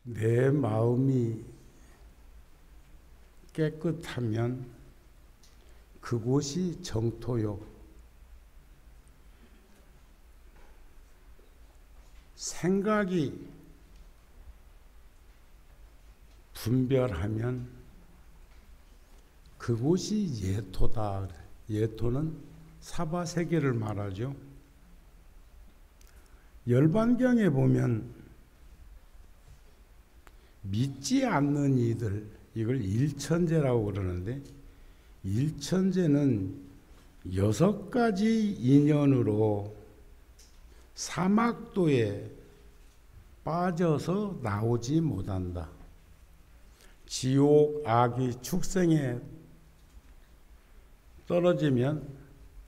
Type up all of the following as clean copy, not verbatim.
내 마음이 깨끗하면 그곳이 정토요. 생각이 분별하면 그곳이 예토다. 예토는 사바세계를 말하죠. 열반경에 보면 믿지 않는 이들, 이걸 일천제라고 그러는데, 일천제는 6가지 인연으로 사막도에 빠져서 나오지 못한다. 지옥, 악의 축생에 떨어지면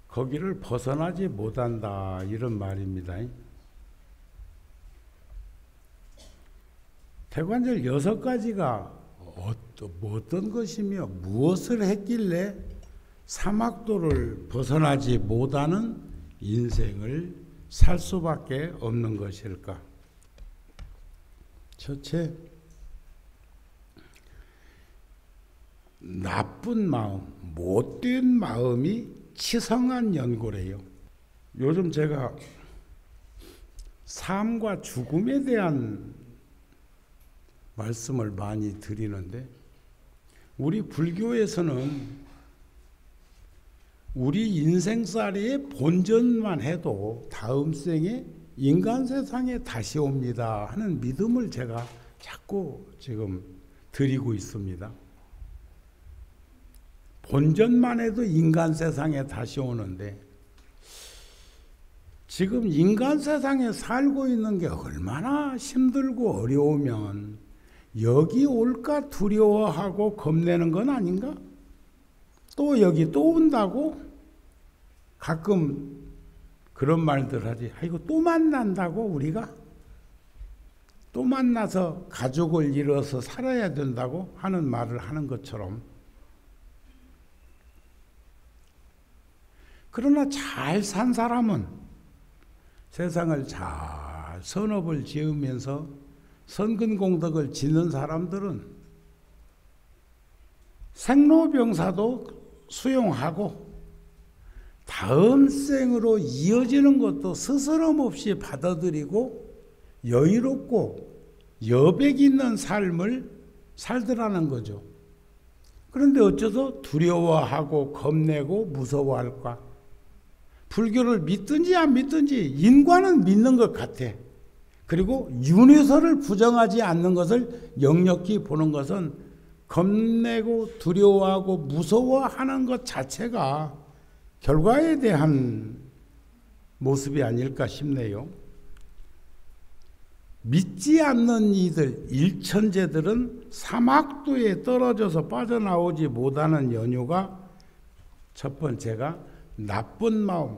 거기를 벗어나지 못한다. 이런 말입니다. 태관절 6가지가 어떤 것이며 무엇을 했길래 사막도를 벗어나지 못하는 인생을 살 수밖에 없는 것일까? 첫째, 나쁜 마음, 못된 마음이 치성한 연고래요. 요즘 제가 삶과 죽음에 대한 말씀을 많이 드리는데, 우리 불교에서는 우리 인생살이의 본전만 해도 다음 생에 인간 세상에 다시 옵니다 하는 믿음을 제가 자꾸 지금 드리고 있습니다. 본전만 해도 인간 세상에 다시 오는데, 지금 인간 세상에 살고 있는 게 얼마나 힘들고 어려우면 여기 올까 두려워하고 겁내는 건 아닌가? 또 여기 또 온다고? 가끔 그런 말들 하지. 이거 또 만난다고 우리가? 또 만나서 가족을 잃어서 살아야 된다고 하는 말을 하는 것처럼, 그러나 잘 산 사람은, 세상을 잘 선업을 지으면서 선근공덕을 짓는 사람들은 생로병사도 수용하고 다음 생으로 이어지는 것도 스스럼 없이 받아들이고 여유롭고 여백 있는 삶을 살더라는 거죠. 그런데 어째서 두려워하고 겁내고 무서워할까? 불교를 믿든지 안 믿든지 인과는 믿는 것 같아. 그리고 윤회설을 부정하지 않는 것을 역력히 보는 것은 겁내고 두려워하고 무서워하는 것 자체가 결과에 대한 모습이 아닐까 싶네요. 믿지 않는 이들, 일천제들은 사막도에 떨어져서 빠져나오지 못하는 연유가, 첫 번째가 나쁜 마음,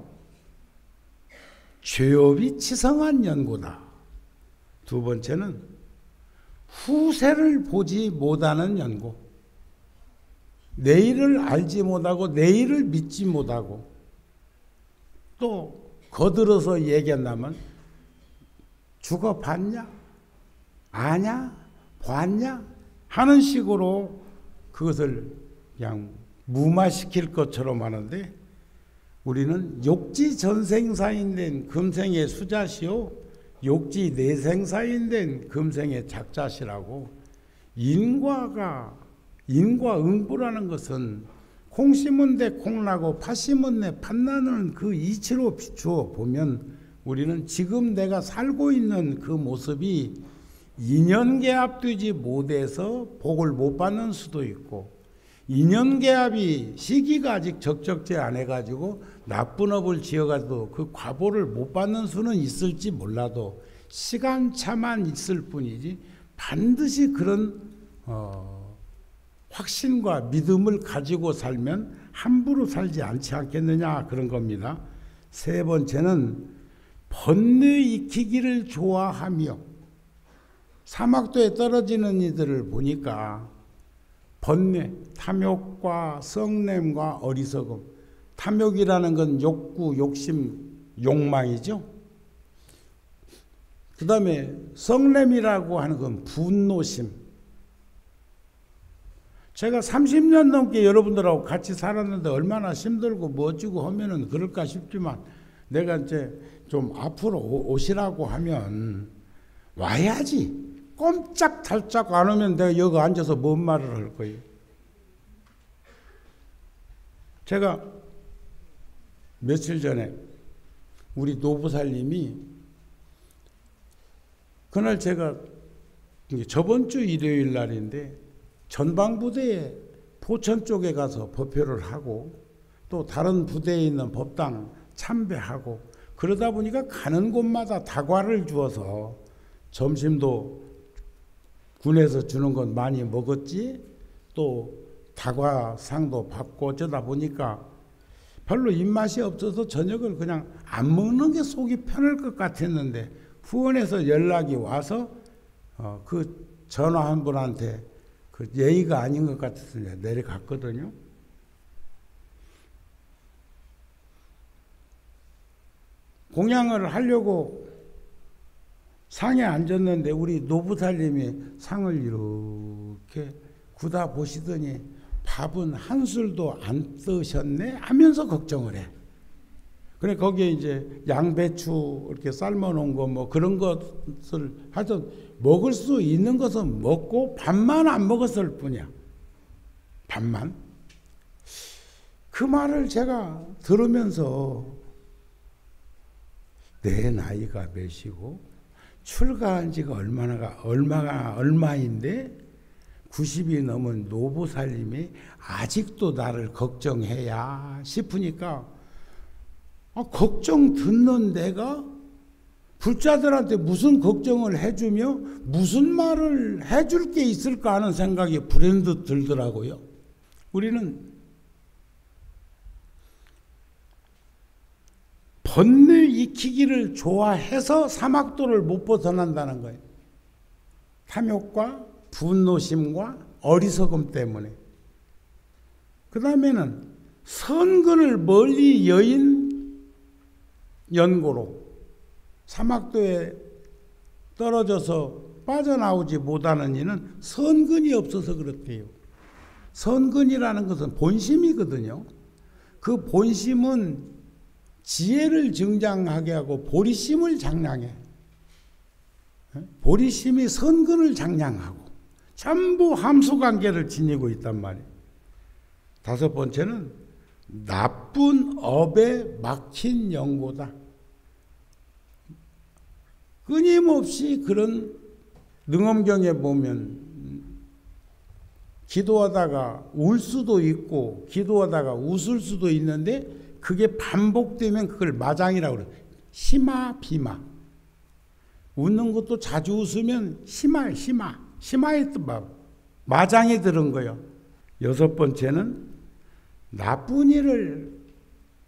죄업이 치성한 연고다. 두 번째는 후세를 보지 못하는 연고, 내일을 알지 못하고 내일을 믿지 못하고, 또 거들어서 얘기한다면 죽어봤냐? 아냐? 봤냐? 하는 식으로 그것을 그냥 무마시킬 것처럼 하는데, 우리는 욕지 전생사인 된 금생의 수자시요 욕지 내생사인 된 금생의 작자시라고, 인과응보라는 것은 콩 심은 데 콩나고 팥 심은 데 팥나는 그 이치로 비추어 보면 우리는 지금 내가 살고 있는 그 모습이 인연계합되지 못해서 복을 못 받는 수도 있고, 인연계합이 시기가 아직 적적지 않아가지고 나쁜 업을 지어가지고 그 과보를 못 받는 수는 있을지 몰라도 시간차만 있을 뿐이지, 반드시 그런 확신과 믿음을 가지고 살면 함부로 살지 않지 않겠느냐, 그런 겁니다. 세 번째는 번뇌 익히기를 좋아하며, 사막도에 떨어지는 이들을 보니까 번뇌, 탐욕과 성냄과 어리석음, 탐욕이라는 건 욕구, 욕심, 욕망이죠. 그 다음에 성냄이라고 하는 건 분노심. 제가 30년 넘게 여러분들하고 같이 살았는데 얼마나 힘들고 멋지고 하면은 그럴까 싶지만 내가 이제 좀 앞으로 오시라고 하면 와야지. 꼼짝달짝 안 오면 내가 여기 앉아서 뭔 말을 할 거예요. 제가 며칠 전에 우리 노부살님이 그날 제가 저번 주 일요일 날인데 전방부대에 포천 쪽에 가서 법회를 하고 또 다른 부대에 있는 법당 참배하고 그러다 보니까 가는 곳마다 다과를 주어서 점심도 군에서 주는 건 많이 먹었지 또 다과상도 받고 어쩌다 보니까 별로 입맛이 없어서 저녁을 그냥 안 먹는 게 속이 편할 것 같았는데 후원에서 연락이 와서 그 전화 한 분한테 그 예의가 아닌 것 같아서 내려갔거든요. 공양을 하려고 상에 앉았는데 우리 노부살님이 상을 이렇게 굳어 보시더니 밥은 한술도 안 뜨셨네 하면서 걱정을 해. 그래 거기에 이제 양배추 이렇게 삶아 놓은 거 뭐 그런 것을 하여튼 먹을 수 있는 것은 먹고 밥만 안 먹었을 뿐이야. 밥만. 그 말을 제가 들으면서 내 나이가 몇이고 출가한 지가 얼마인데 90이 넘은 노부살님이 아직도 나를 걱정해야 싶으니까 걱정 듣는 내가 불자들한테 무슨 걱정을 해주며 무슨 말을 해줄 게 있을까 하는 생각이 불현듯 들더라고요. 우리는 번뇌 익히기를 좋아해서 사막도를 못 벗어난다는 거예요. 탐욕과 분노심과 어리석음 때문에. 그 다음에는 선근을 멀리 여인 연고로 사막도에 떨어져서 빠져나오지 못하는 이는 선근이 없어서 그렇대요. 선근이라는 것은 본심이거든요. 그 본심은 지혜를 증장하게 하고 보리심을 장량해. 보리심이 선근을 장량하고 전부 함수관계를 지니고 있단 말이에요. 다섯 번째는 나쁜 업에 막힌 영고다. 끊임없이 그런 능엄경에 보면 기도하다가 울 수도 있고 기도하다가 웃을 수도 있는데 그게 반복되면 그걸 마장이라고 그래요. 희마 비마. 웃는 것도 자주 웃으면 희마의 뜻 마장이 들은 거예요. 여섯 번째는 나쁜 일을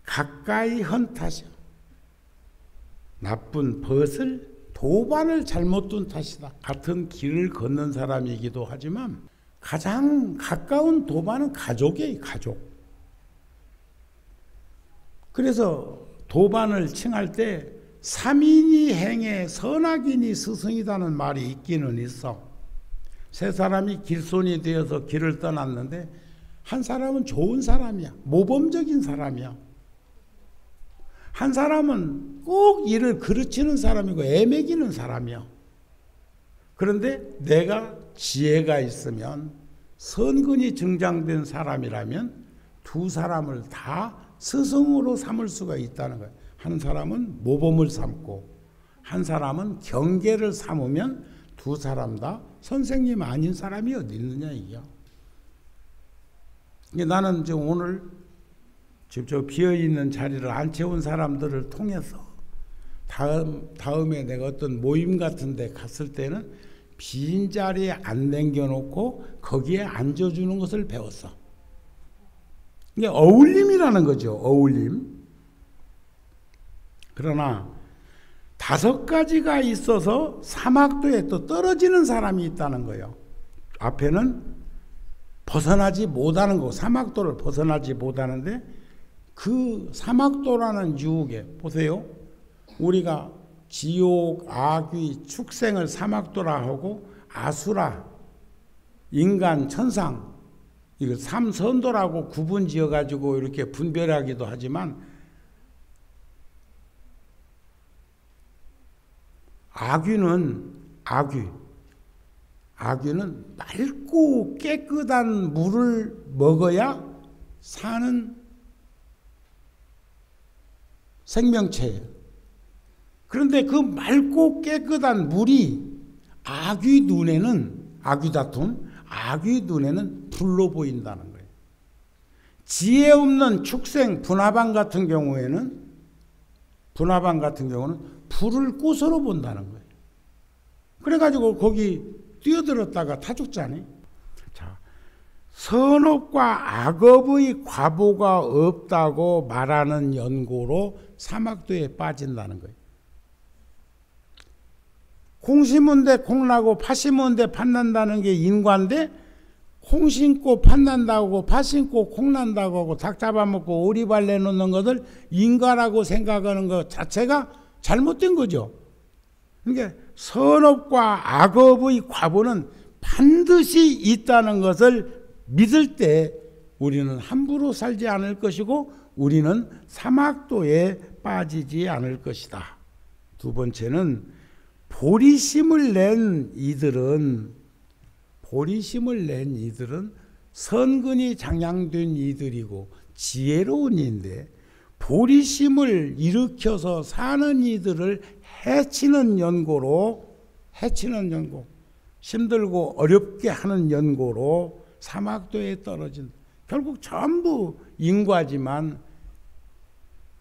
가까이 한 탓이요. 나쁜 벗을 도반을 잘못 둔 탓이다. 같은 길을 걷는 사람이기도 하지만 가장 가까운 도반은 가족이에요. 가족. 그래서 도반을 칭할 때 삼인이 행해 선악인이 스승이라는 말이 있기는 있어. 세 사람이 길손이 되어서 길을 떠났는데 한 사람은 좋은 사람이야. 모범적인 사람이야. 한 사람은 꼭 일을 그르치는 사람이고 애매기는 사람이야. 그런데 내가 지혜가 있으면 선근이 증장된 사람이라면 두 사람을 다 스승으로 삼을 수가 있다는 거예요. 한 사람은 모범을 삼고 한 사람은 경계를 삼으면 두 사람 다 선생님 아닌 사람이 어디 있느냐 이게요. 나는 지금 오늘 지금 저 비어있는 자리를 안 채운 사람들을 통해서 다음에 내가 어떤 모임 같은 데 갔을 때는 빈 자리에 안 남겨놓고 거기에 앉아주는 것을 배웠어. 이게 어울림이라는 거죠. 어울림. 그러나 다섯 가지가 있어서 사막도에 또 떨어지는 사람이 있다는 거예요. 앞에는 벗어나지 못하는 거, 사막도를 벗어나지 못하는데 그 사막도라는 유혹에 보세요. 우리가 지옥, 악귀, 축생을 사막도라 하고 아수라, 인간, 천상 이거 삼선도라고 구분 지어가지고 이렇게 분별하기도 하지만 악귀는 맑고 깨끗한 물을 먹어야 사는 생명체예요. 그런데 그 맑고 깨끗한 물이 악귀 눈에는 불로 보인다는 거예요. 지혜 없는 축생 분화방 같은 경우는 불을 꽃으로 본다는 거예요. 그래가지고 거기 뛰어들었다가 타 죽잖아요. 자, 선업과 악업의 과보가 없다고 말하는 연고로 사막도에 빠진다는 거예요. 콩 심은데 콩 나고 팥 심은데 팥 난다는 게 인과인데 콩 심고 팥 난다고 팥 심고 콩 난다고 하고 닭 잡아먹고 오리발 내놓는 것을 인과라고 생각하는 것 자체가 잘못된 거죠. 그러니까 선업과 악업의 과보는 반드시 있다는 것을 믿을 때 우리는 함부로 살지 않을 것이고 우리는 사막도에 빠지지 않을 것이다. 두 번째는 보리심을 낸 이들은 선근이 장양된 이들이고 지혜로운 이인데 보리심을 일으켜서 사는 이들을 해치는 연고로 힘들고 어렵게 하는 연고로 사막도에 떨어진 결국 전부 인과지만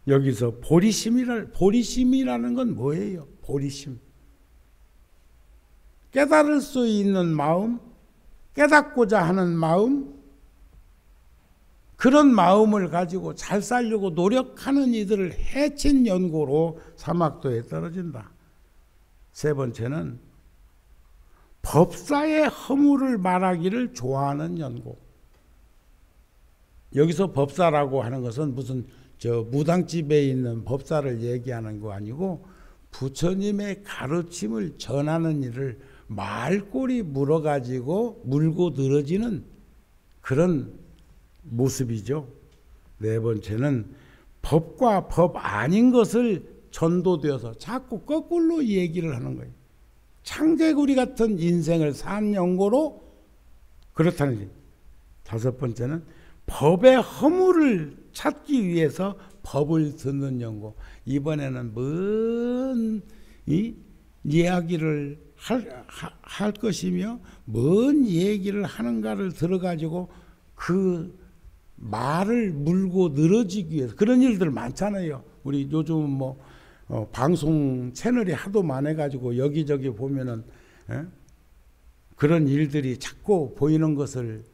여기서 보리심이라는 건 뭐예요? 보리심. 깨달을 수 있는 마음, 깨닫고자 하는 마음, 그런 마음을 가지고 잘 살려고 노력하는 이들을 해친 연고로 사막도에 떨어진다. 세 번째는 법사의 허물을 말하기를 좋아하는 연고. 여기서 법사라고 하는 것은 무슨 무당집에 있는 법사를 얘기하는 거 아니고 부처님의 가르침을 전하는 일을 말꼬리 물어가지고 물고 늘어지는 그런 모습이죠. 네 번째는 법과 법 아닌 것을 전도되어서 자꾸 거꾸로 얘기를 하는 거예요. 창제구리 같은 인생을 산 연고로 그렇다는 거예요. 다섯 번째는 법의 허물을 찾기 위해서 법을 듣는 연고. 이번에는 뭔 이야기를 할 것이며 뭔 얘기를 하는가를 들어가지고 그 말을 물고 늘어지기 위해서 그런 일들 많잖아요. 우리 요즘 방송 채널이 하도 많아가지고 여기저기 보면은 그런 일들이 자꾸 보이는 것을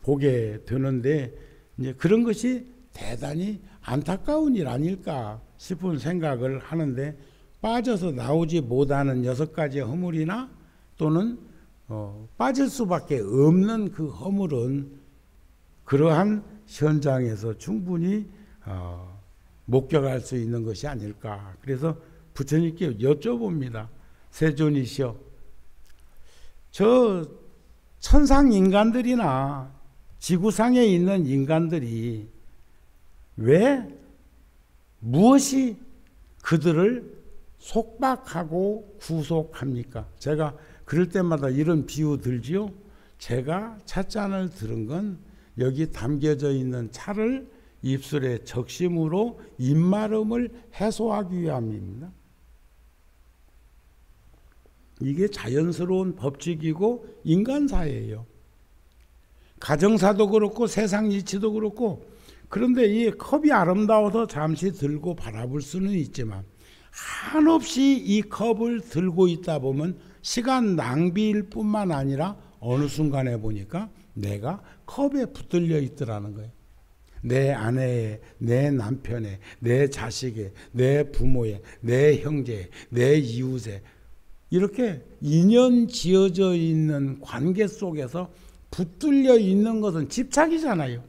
보게 되는데 이제 그런 것이 대단히 안타까운 일 아닐까 싶은 생각을 하는데 빠져서 나오지 못하는 6가지 허물이나 또는 빠질 수밖에 없는 그 허물은 그러한 현장에서 충분히 목격할 수 있는 것이 아닐까. 그래서 부처님께 여쭤봅니다. 세존이시여, 저 천상 인간들이나 지구상에 있는 인간들이 왜 무엇이 그들을 속박하고 구속합니까? 제가 그럴 때마다 이런 비유 들지요. 제가 찻잔을 들은 건 여기 담겨져 있는 차를 입술에 적심으로 입마름을 해소하기 위함입니다. 이게 자연스러운 법칙이고 인간사예요. 가정사도 그렇고 세상 이치도 그렇고. 그런데 이 컵이 아름다워서 잠시 들고 바라볼 수는 있지만 한없이 이 컵을 들고 있다 보면 시간 낭비일 뿐만 아니라 어느 순간에 보니까 내가 컵에 붙들려 있더라는 거예요. 내 아내에, 내 남편에, 내 자식에, 내 부모에, 내 형제에, 내 이웃에 이렇게 인연 지어져 있는 관계 속에서 붙들려 있는 것은 집착이잖아요.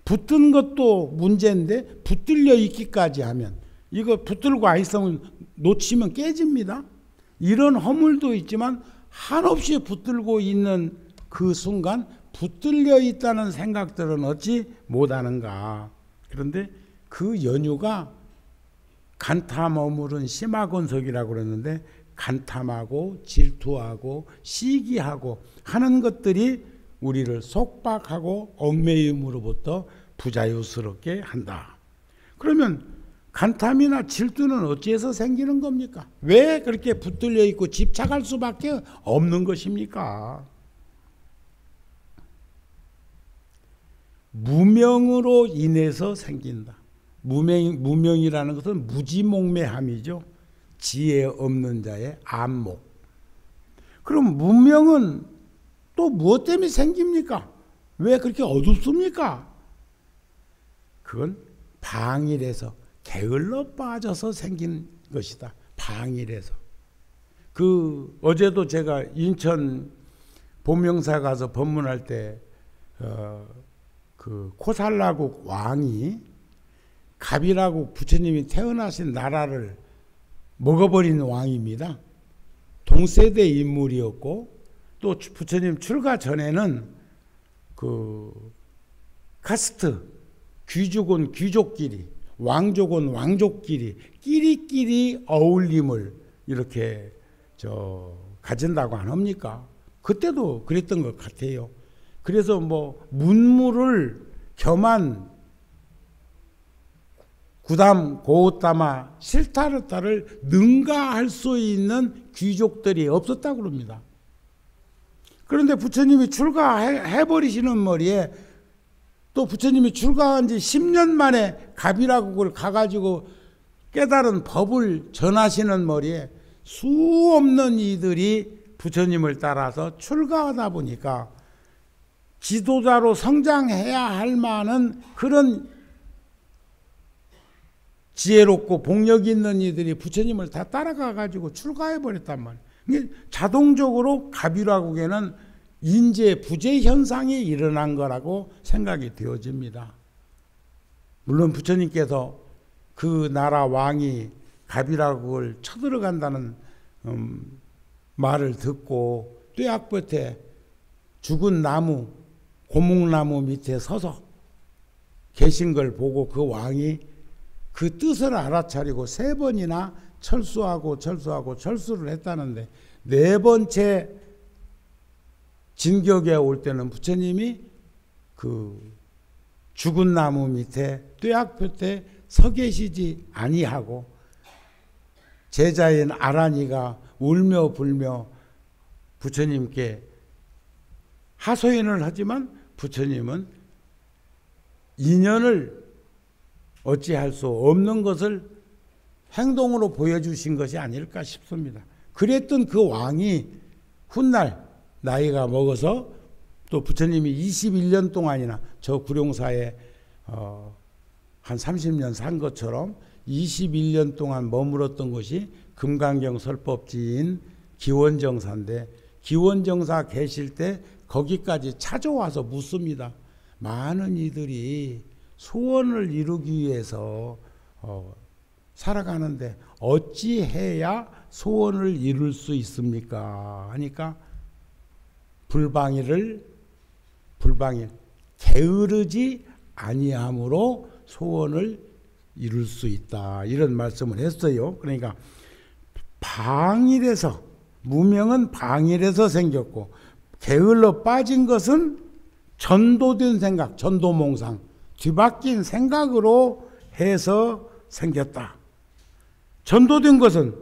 붙든 것도 문제인데 붙들려 있기까지 하면 이거 붙들고 있으면 놓치면 깨집니다. 이런 허물도 있지만 한없이 붙들고 있는 그 순간 붙들려 있다는 생각들은 어찌 못하는가. 그런데 그 연유가 간탐 어물은 심화건석이라고 그랬는데 간탐하고 질투하고 시기하고 하는 것들이 우리를 속박하고 얽매임으로부터 부자유스럽게 한다. 그러면 간탐이나 질투는 어찌해서 생기는 겁니까? 왜 그렇게 붙들려 있고 집착할 수밖에 없는 것입니까? 무명으로 인해서 생긴다. 무명이라는 것은 무지몽매함이죠. 지혜 없는 자의 안목. 그럼 무명은 또 무엇 때문에 생깁니까? 왜 그렇게 어둡습니까? 그건 방일에서 게을러 빠져서 생긴 것이다. 방일에서. 어제도 제가 인천 본명사 가서 법문할 때 코살라국 왕이 갑이라고 부처님이 태어나신 나라를 먹어버린 왕입니다. 동세대 인물이었고 또 부처님 출가 전에는 카스트 귀족은 귀족끼리 왕족은 왕족끼리 끼리끼리 어울림을 이렇게 가진다고 안 합니까? 그때도 그랬던 것 같아요. 그래서 문무를 겸한 구담, 고담아, 실타르타를 능가할 수 있는 귀족들이 없었다고 그럽니다. 그런데 부처님이 출가해버리시는 머리에 또 부처님이 출가한 지 10년 만에 갑이라고 그걸 가가지고 깨달은 법을 전하시는 머리에 수 없는 이들이 부처님을 따라서 출가하다 보니까 지도자로 성장해야 할 만한 그런 지혜롭고 복력 있는 이들이 부처님을 다 따라가가지고 출가해버렸단 말이에요. 자동적으로 갑이라국에는 인재 부재 현상이 일어난 거라고 생각이 되어집니다. 물론 부처님께서 그 나라 왕이 갑이라국을 쳐들어간다는 말을 듣고 뙤약볕에 죽은 나무, 고목나무 밑에 서서 계신 걸 보고 그 왕이 그 뜻을 알아차리고 3번이나 철수를 했다는데 4번째 진격에 올 때는 부처님이 그 죽은 나무 밑에 뙤약볕에 서 계시지 아니하고 제자인 아란이가 울며 불며 부처님께 하소연을 하지만 부처님은 인연을 어찌할 수 없는 것을 행동으로 보여주신 것이 아닐까 싶습니다. 그랬던 그 왕이 훗날 나이가 먹어서 또 부처님이 21년 동안이나 저 구룡사에 한 30년 산 것처럼 21년 동안 머물었던 것이 금강경 설법지인 기원정사인데 기원정사 계실 때 거기까지 찾아와서 묻습니다. 많은 이들이 소원을 이루기 위해서 살아가는데 어찌해야 소원을 이룰 수 있습니까? 하니까 불방일 게으르지 아니함으로 소원을 이룰 수 있다. 이런 말씀을 했어요. 그러니까 방일에서 무명은 방일에서 생겼고 게을러 빠진 것은 전도된 생각, 전도몽상, 뒤바뀐 생각으로 해서 생겼다. 전도된 것은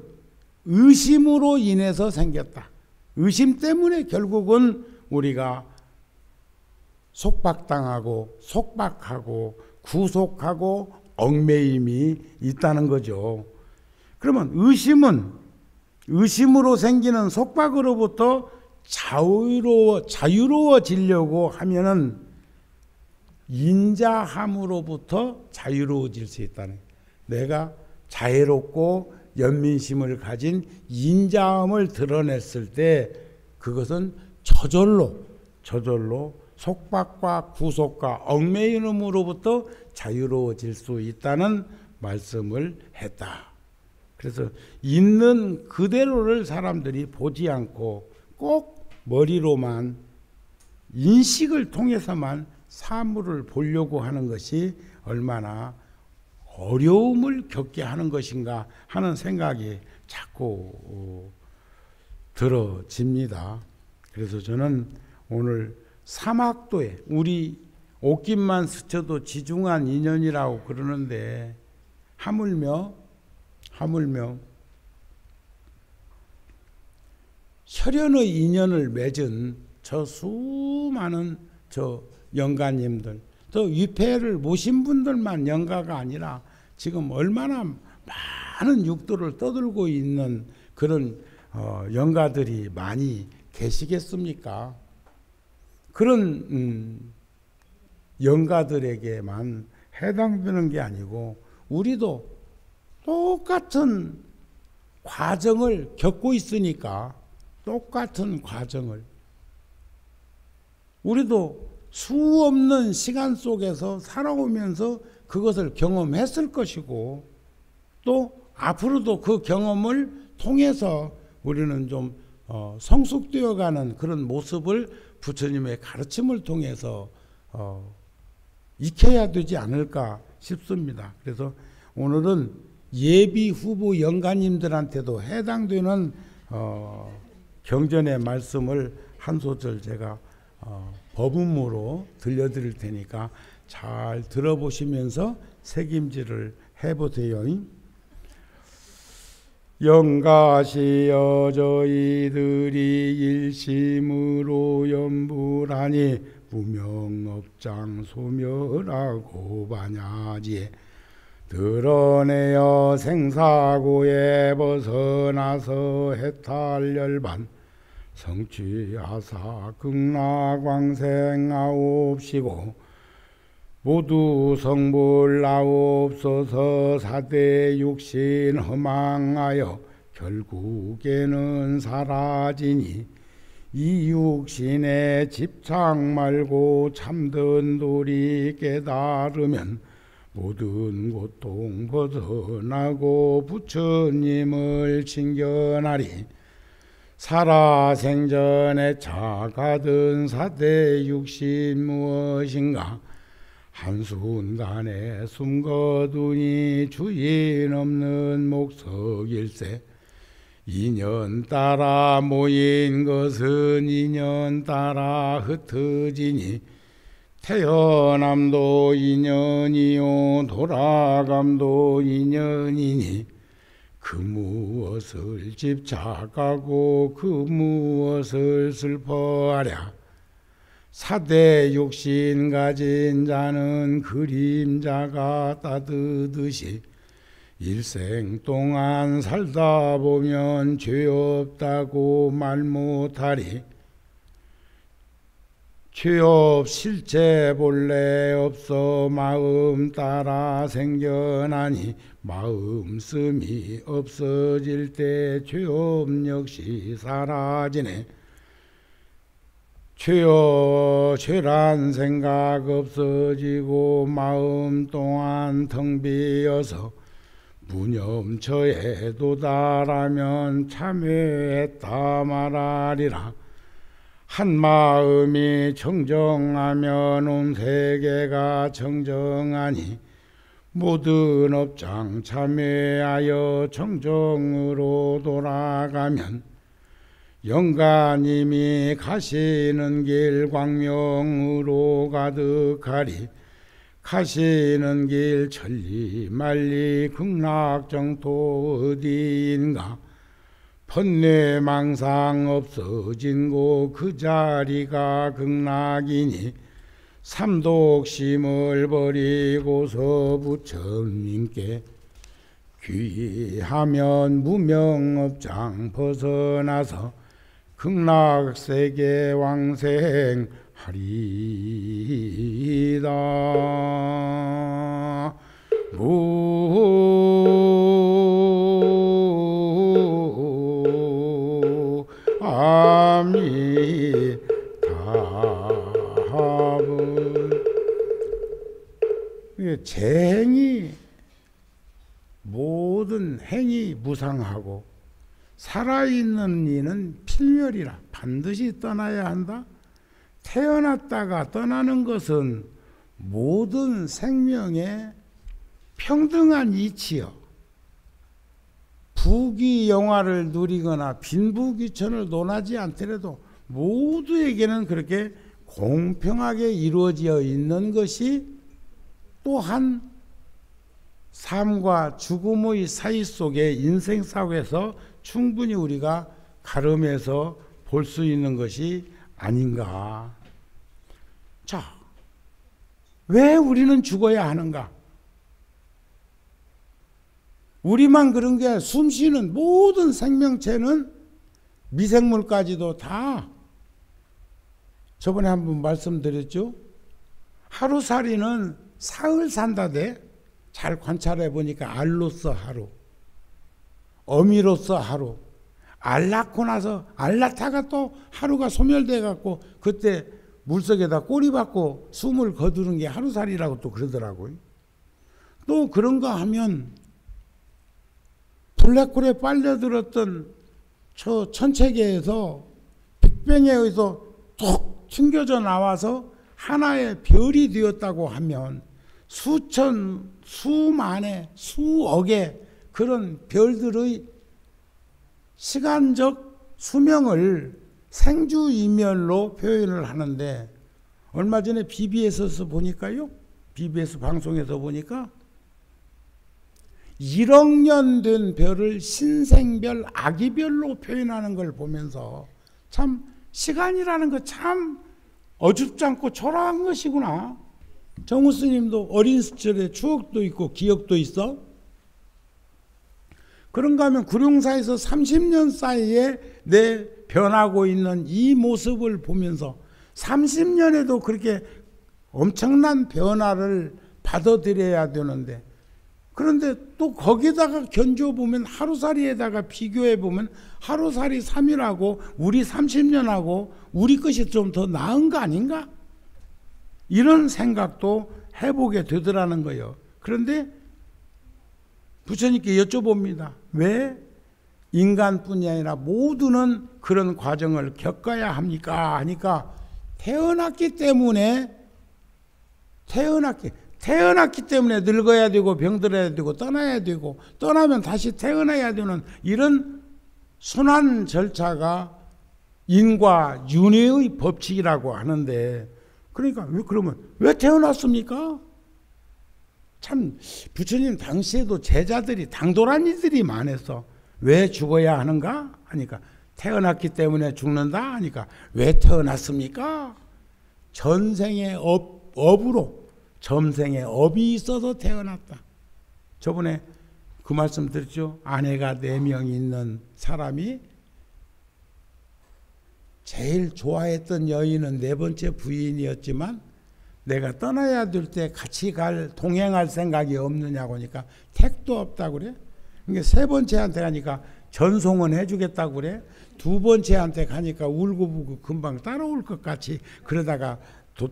의심으로 인해서 생겼다. 의심 때문에 결국은 우리가 속박당하고 속박하고 구속하고 얽매임이 있다는 거죠. 그러면 의심으로 생기는 속박으로부터 자유로워지려고 하면은 인자함으로부터 자유로워질 수 있다는, 내가 자애롭고 연민심을 가진 인자함을 드러냈을 때 그것은 저절로 속박과 구속과 얽매임으로부터 자유로워질 수 있다는 말씀을 했다. 그래서 있는 그대로를 사람들이 보지 않고 꼭 머리로만 인식을 통해서만 사물을 보려고 하는 것이 얼마나 어려움을 겪게 하는 것인가 하는 생각이 자꾸 들어집니다. 그래서 저는 오늘 사막도에 우리 옷깃만 스쳐도 지중한 인연이라고 그러는데 하물며 혈연의 인연을 맺은 저 수많은 저 영가님들, 또 위패를 모신 분들만 영가가 아니라 지금 얼마나 많은 육도를 떠들고 있는 그런 영가들이 많이 계시겠습니까? 그런 영가들에게만 해당되는 게 아니고 우리도 똑같은 과정을 겪고 있으니까 똑같은 과정을 우리도 수 없는 시간 속에서 살아오면서 그것을 경험했을 것이고 또 앞으로도 그 경험을 통해서 우리는 좀 성숙되어가는 그런 모습을 부처님의 가르침을 통해서 익혀야 되지 않을까 싶습니다. 그래서 오늘은 예비 후보 영가님들한테도 해당되는 경전의 말씀을 한 소절 제가 법음으로 들려드릴 테니까 잘 들어보시면서 책임질을 해보세요. 영가시여 저희들이 일심으로 염불하니 무명업장 소멸하고 반야지에 드러내어 생사고에 벗어나서 해탈열반 성취하사 극락왕생하옵시고 모두 성불하옵소서. 사대 육신 허망하여 결국에는 사라지니 이 육신에 집착 말고 참된 도리 깨달으면 모든 고통 벗어나고 부처님을 친견하리. 살아생전에 착하던 사대 육신 무엇인가 한순간에 숨거두니 주인 없는 목석일세. 인연 따라 모인 것은 인연 따라 흩어지니 태어남도 인연이요 돌아감도 인연이니 그 무엇을 집착하고 그 무엇을 슬퍼하랴. 사대 육신 가진 자는 그림자가 따뜻듯이 일생 동안 살다 보면 죄 없다고 말 못하리. 죄업 실제 본래 없어 마음 따라 생겨나니 마음씀이 없어질 때 죄업 역시 사라지네. 죄란 생각 없어지고 마음 동안 텅 비어서 무념처에 도달하면 참회했다 말하리라. 한 마음이 청정하면 온 세계가 청정하니 모든 업장 참회하여 청정으로 돌아가면 영가님이 가시는 길 광명으로 가득하리. 가시는 길 천리만리 극락정토 어디인가. 번뇌망상 없어진 곳 그 자리가 극락이니 삼독심을 버리고서 부처님께 귀하면 무명업장 벗어나서 극락세계 왕생하리다. 아미타불. 재행이 모든 행이 무상하고 살아있는 이는 필멸이라. 반드시 떠나야 한다. 태어났다가 떠나는 것은 모든 생명의 평등한 이치여 부귀영화를 누리거나 빈부귀천을 논하지 않더라도 모두에게는 그렇게 공평하게 이루어져 있는 것이 또한 삶과 죽음의 사이 속에 인생사고에서 충분히 우리가 가름해서 볼 수 있는 것이 아닌가. 자, 왜 우리는 죽어야 하는가? 우리만 그런 게 숨쉬는 모든 생명체는 미생물까지도 다 저번에 한번 말씀드렸죠. 하루살이는 사흘 산다대. 잘 관찰해 보니까 알로서 하루, 어미로서 하루, 알 낳고 나서 알 낳다가 또 하루가 소멸돼 갖고 그때 물속에다 꼬리 박고 숨을 거두는 게 하루살이라고 또 그러더라고요. 또 그런가 하면 블랙홀에 빨려들었던 저 천체계에서 빅뱅에 의해서 툭 튕겨져 나와서 하나의 별이 되었다고 하면 수천, 수만의, 수억의 그런 별들의 시간적 수명을 생주이멸로 표현을 하는데, 얼마 전에 BBS에서 보니까요, BBS 방송에서 보니까 1억 년 된 별을 신생별, 아기별로 표현하는 걸 보면서 참 시간이라는 거 참 어줍지 않고 초라한 것이구나. 정우 스님도 어린 시절에 추억도 있고 기억도 있어. 그런가 하면 구룡사에서 30년 사이에 내 변하고 있는 이 모습을 보면서 30년에도 그렇게 엄청난 변화를 받아들여야 되는데, 그런데 또 거기다가 견줘보면 하루살이에다가 비교해보면 하루살이 3일하고 우리 30년하고 우리 것이 좀 더 나은 거 아닌가? 이런 생각도 해보게 되더라는 거예요. 그런데 부처님께 여쭤봅니다. 왜 인간뿐이 아니라 모두는 그런 과정을 겪어야 합니까? 하니까 태어났기 때문에 늙어야 되고 병들어야 되고 떠나야 되고 떠나면 다시 태어나야 되는 이런 순환 절차가 인과 윤회의 법칙이라고 하는데, 그러니까 그러면 왜 태어났습니까? 참 부처님 당시에도 제자들이 당돌한 이들이 많았어. 왜 죽어야 하는가? 하니까 태어났기 때문에 죽는다 하니까 왜 태어났습니까? 전생의 업으로 점생의 업이 있어서 태어났다. 저번에 그 말씀 드렸죠. 아내가 4명 있는 사람이 제일 좋아했던 여인은 4번째 부인이었지만 내가 떠나야 될 때 같이 동행할 생각이 없느냐고 하니까 택도 없다고 그래. 그러니까 3번째한테 가니까 전송은 해주겠다고 그래. 2번째한테 가니까 울고불고 금방 따라올 것 같이 그러다가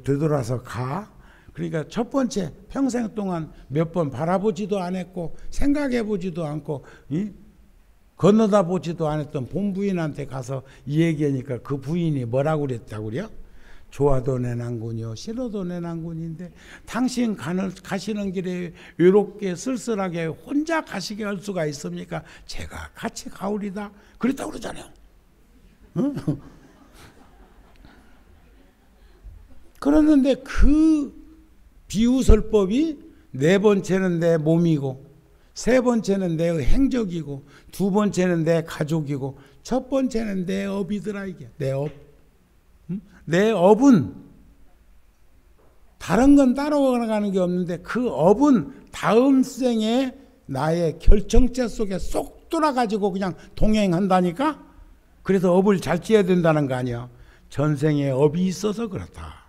되돌아서 가. 그러니까 첫 번째 평생 동안 몇 번 바라보지도 않았고 생각해보지도 않고 건너다 보지도 않았던 본부인한테 가서 이 얘기하니까 그 부인이 뭐라고 그랬다고 그래요? 좋아도 내 난군이요 싫어도 내 난군인데 당신 가시는 길에 외롭게 쓸쓸하게 혼자 가시게 할 수가 있습니까? 제가 같이 가오리다 그랬다고 그러잖아요. 응? 그러는데 그 비유설법이 4번째는 내 몸이고 3번째는 내 행적이고 2번째는 내 가족이고 첫 번째는 내 업이더라. 이게 내 업. 내 업은 다른 건 따라가는 게 없는데 그 업은 다음 생에 나의 결정체 속에 쏙 돌아가지고 그냥 동행한다니까. 그래서 업을 잘 지어야 된다는 거 아니야. 전생에 업이 있어서 그렇다.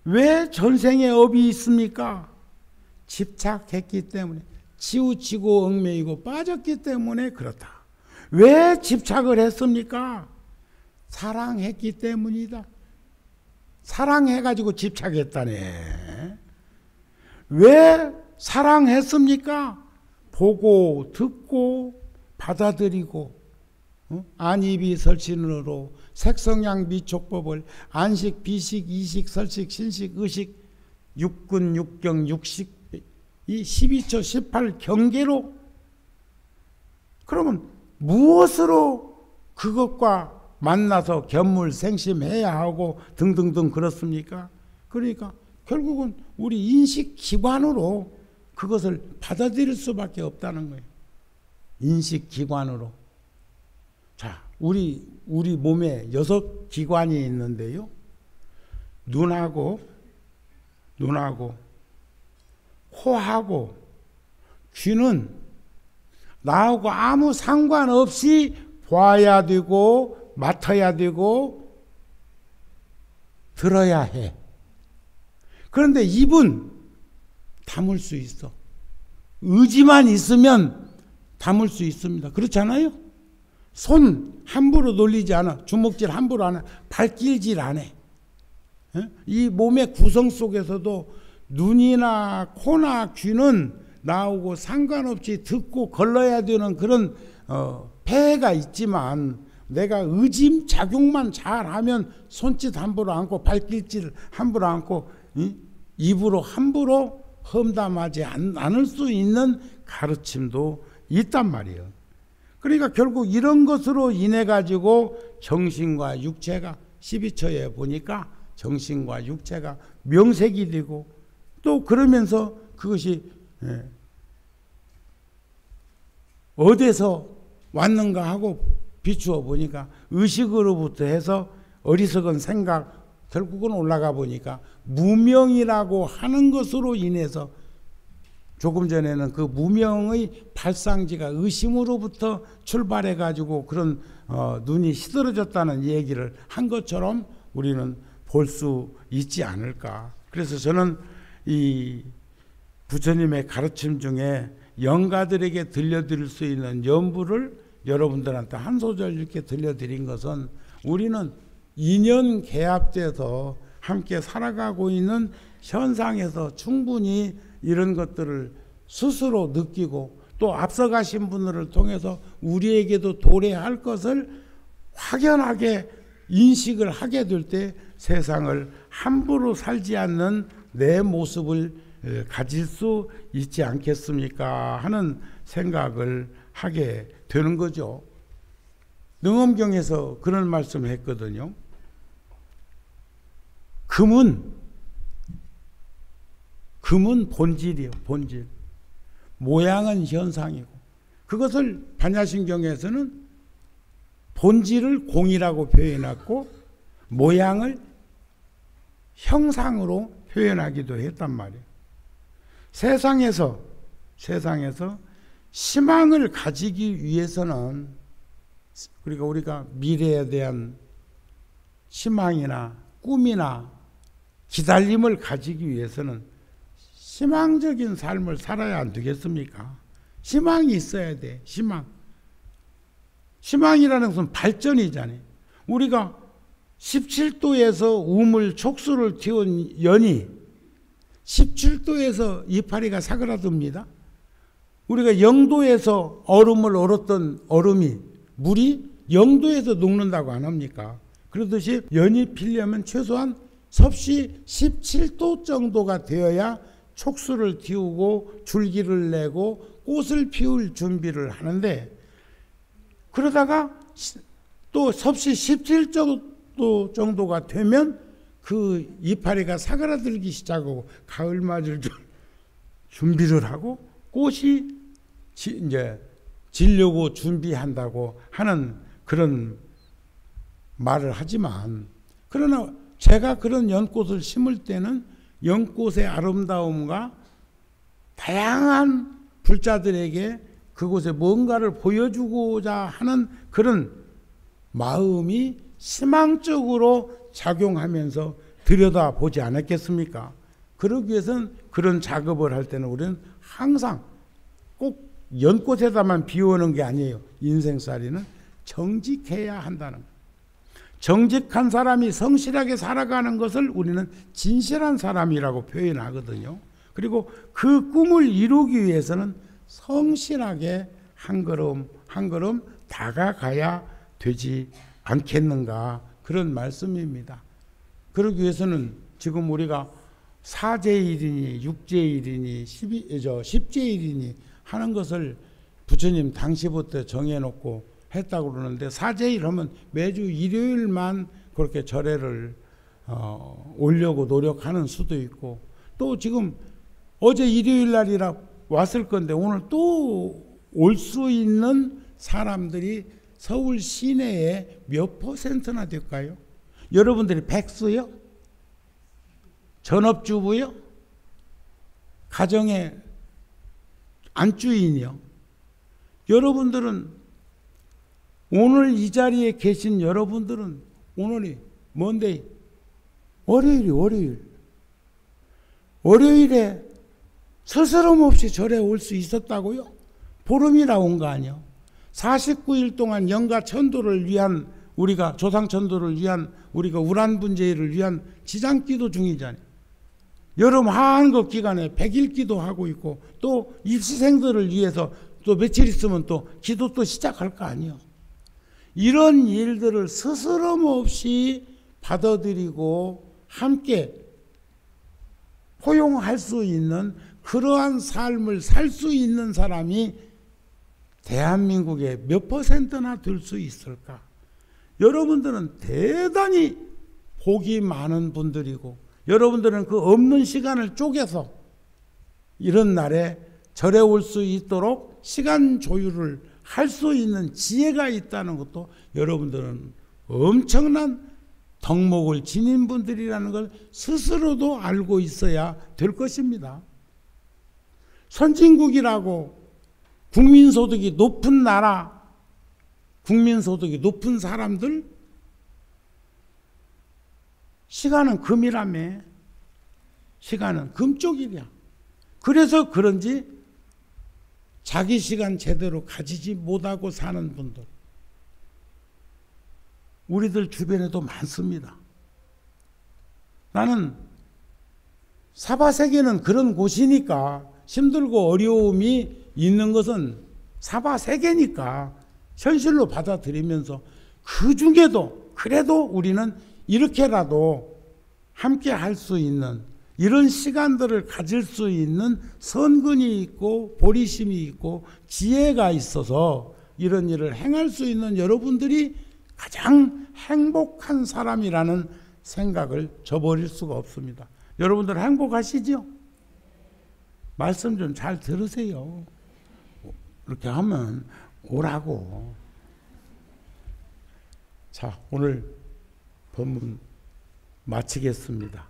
왜 전생에 업이 있습니까? 집착했기 때문에, 치우치고 얽매이고 빠졌기 때문에 그렇다. 왜 집착을 했습니까? 사랑했기 때문이다. 사랑해가지고 집착했다네. 왜 사랑했습니까? 보고 듣고 받아들이고 안입이 설신으로 색성양 미촉법을 안식, 비식, 이식, 설식, 신식, 의식, 육근, 육경, 육식 이 12초 18경계로 그러면 무엇으로 그것과 만나서 견물생심해야 하고 등등등 그렇습니까? 그러니까 결국은 우리 인식기관으로 그것을 받아들일 수밖에 없다는 거예요. 인식기관으로. 자, 우리 몸에 6기관이 있는데요. 눈하고 코하고 귀는 나하고 아무 상관없이 봐야 되고 맡아야 되고 들어야 해. 그런데 입은 담을 수 있어. 의지만 있으면 담을 수 있습니다. 그렇잖아요? 손 함부로 놀리지 않아. 주먹질 함부로 안 해. 발길질 안 해. 이 몸의 구성 속에서도 눈이나 코나 귀는 나오고 상관없이 듣고 걸러야 되는 그런 폐해가 있지만 내가 의지 작용만 잘하면 손짓 함부로 않고 발길질 함부로 않고 입으로 함부로 험담하지 않을 수 있는 가르침도 있단 말이에요. 그러니까 결국 이런 것으로 인해 가지고 정신과 육체가 12처에 보니까 정신과 육체가 명색이 되고 또 그러면서 그것이 어디서 왔는가 하고 비추어 보니까 의식으로부터 해서 어리석은 생각 결국은 올라가 보니까 무명이라고 하는 것으로 인해서 조금 전에는 그 무명의 발상지가 의심으로부터 출발해 가지고 그런 눈이 시들어졌다는 얘기를 한 것처럼 우리는 볼 수 있지 않을까. 그래서 저는 이 부처님의 가르침 중에 영가들에게 들려드릴 수 있는 연부를 여러분들한테 한 소절 이렇게 들려드린 것은 우리는 인연 계합돼서 함께 살아가고 있는 현상에서 충분히 이런 것들을 스스로 느끼고 또 앞서가신 분들을 통해서 우리에게도 도래할 것을 확연하게 인식을 하게 될 때 세상을 함부로 살지 않는 내 모습을 가질 수 있지 않겠습니까 하는 생각을 하게 되는 거죠. 능엄경에서 그런 말씀을 했거든요. 금은 본질이에요. 본질. 모양은 현상이고 그것을 반야심경에서는 본질을 공이라고 표현했고 모양을 형상으로 표현하기도 했단 말이에요. 세상에서 희망을 가지기 위해서는 그러니까 우리가 미래에 대한 희망이나 꿈이나 기다림을 가지기 위해서는 희망적인 삶을 살아야 안 되겠습니까? 희망이 있어야 돼. 희망이라는 것은 발전이잖아요. 우리가 17도에서 우물 촉수를 틔운 연이 17도에서 이파리가 사그라듭니다. 우리가 0도에서 얼음을 얼었던 얼음이 물이 0도에서 녹는다고 안 합니까? 그러듯이 연이 피려면 최소한 섭씨 17도 정도가 되어야 촉수를 틔우고 줄기를 내고 꽃을 피울 준비를 하는데 그러다가 또 섭씨 17도 정도가 되면 그 이파리가 사그라들기 시작하고 가을 맞을 준비를 하고 꽃이 이제 지려고 준비한다고 하는 그런 말을 하지만 그러나 제가 그런 연꽃을 심을 때는 연꽃의 아름다움과 다양한 불자들에게 그곳에 뭔가를 보여주고자 하는 그런 마음이 희망적으로 작용하면서 들여다보지 않았겠습니까? 그러기 위해서는 그런 작업을 할 때는 우리는 항상 꼭 연꽃에다만 비우는 게 아니에요. 인생살이는 정직해야 한다는 거예요. 정직한 사람이 성실하게 살아가는 것을 우리는 진실한 사람이라고 표현하거든요. 그리고 그 꿈을 이루기 위해서는 성실하게 한 걸음 한 걸음 다가가야 되지 않겠는가, 그런 말씀입니다. 그러기 위해서는 지금 우리가 4제1이니 6제1이니 10제1이니 하는 것을 부처님 당시부터 정해놓고 했다고 그러는데, 4제1 하면 매주 일요일만 그렇게 절에를 오려고 노력하는 수도 있고, 또 지금 어제 일요일 날이라 왔을 건데 오늘 또 올 수 있는 사람들이 서울 시내에 몇 퍼센트나 될까요? 여러분들이 백수요? 전업주부요? 가정의 안주인이요? 여러분들은 오늘 이 자리에 계신 여러분들은 오늘이 뭔데? 월요일에 스스럼 없이 절에 올 수 있었다고요? 보름이나 온 거 아니요? 49일 동안 영가 천도를 위한, 우리가 조상 천도를 위한, 우리가 우란분제를 위한 지장기도 중이잖아요. 여름 한급 기간에 100일 기도하고 있고, 또 입시생들을 위해서 또 며칠 있으면 또 기도 또 시작할 거 아니요? 이런 일들을 스스럼 없이 받아들이고 함께 포용할 수 있는 그러한 삶을 살 수 있는 사람이 대한민국에 몇 퍼센트나 될 수 있을까? 여러분들은 대단히 복이 많은 분들이고, 여러분들은 그 없는 시간을 쪼개서 이런 날에 절에 올 수 있도록 시간 조율을 할 수 있는 지혜가 있다는 것도 여러분들은 엄청난 덕목을 지닌 분들이라는 걸 스스로도 알고 있어야 될 것입니다. 선진국이라고 국민소득이 높은 나라, 국민소득이 높은 사람들, 시간은 금이라며. 시간은 금 쪽이랴. 그래서 그런지 자기 시간 제대로 가지지 못하고 사는 분들, 우리들 주변에도 많습니다. 나는 사바세계는 그런 곳이니까, 힘들고 어려움이 있는 것은 사바세계니까 현실로 받아들이면서, 그 중에도 그래도 우리는 이렇게라도 함께 할 수 있는 이런 시간들을 가질 수 있는 선근이 있고 보리심이 있고 지혜가 있어서 이런 일을 행할 수 있는 여러분들이 가장 행복한 사람이라는 생각을 저버릴 수가 없습니다. 여러분들 행복하시죠? 말씀 좀 잘 들으세요. 이렇게 하면 오라고. 자, 오늘 본문 마치겠습니다.